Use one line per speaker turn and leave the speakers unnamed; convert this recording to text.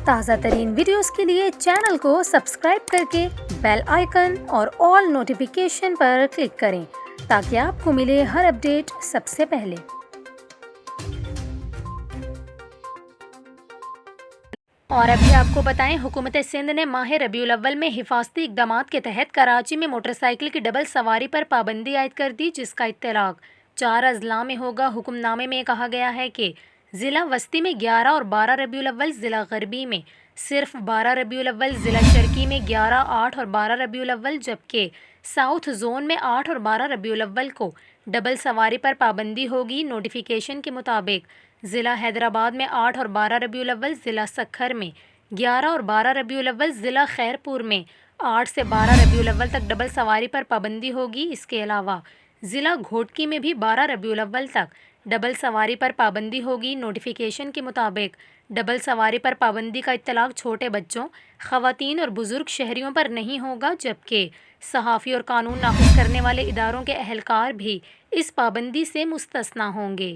تازہ ترین ویڈیوز کے لیے چینل کو سبسکرائب کر کے بیل آئیکن اور آل نوٹیفیکیشن پر کلک کریں تاکہ آپ کو ملے ہر اپڈیٹ سب سے پہلے۔ اور ابھی آپ کو بتائیں، حکومت سندھ نے ماہ ربیع الاول میں حفاظتی اقدامات کے تحت کراچی میں موٹر سائیکل کی ڈبل سواری پر پابندی عائد کر دی، جس کا اطلاق 4 اضلاع میں ہوگا۔ حکم نامے میں کہا گیا ہے کہ ضلع وسطی میں 11 اور 12 ربیع الاول، ضلع غربی میں صرف 12 ربیع الاول، ضلع شرقی میں 11، 8 اور 12 ربیع الاول، جبکہ ساؤتھ زون میں 8 اور 12 ربیع الاول کو ڈبل سواری پر پابندی ہوگی۔ نوٹیفیکیشن کے مطابق ضلع حیدرآباد میں 8 اور 12 ربیع الاول، ضلع سکھر میں 11 اور 12 ربیع الاول، ضلع خیرپور میں 8 سے 12 ربیع الاول تک ڈبل سواری پر پابندی ہوگی۔ اس کے علاوہ ضلع گھوٹکی میں بھی 12 ربیع الاول تک ڈبل سواری پر پابندی ہوگی۔ نوٹیفیکیشن کے مطابق ڈبل سواری پر پابندی کا اطلاق چھوٹے بچوں، خواتین اور بزرگ شہریوں پر نہیں ہوگا، جبکہ صحافی اور قانون نافذ کرنے والے اداروں کے اہلکار بھی اس پابندی سے مستثنیٰ ہوں گے۔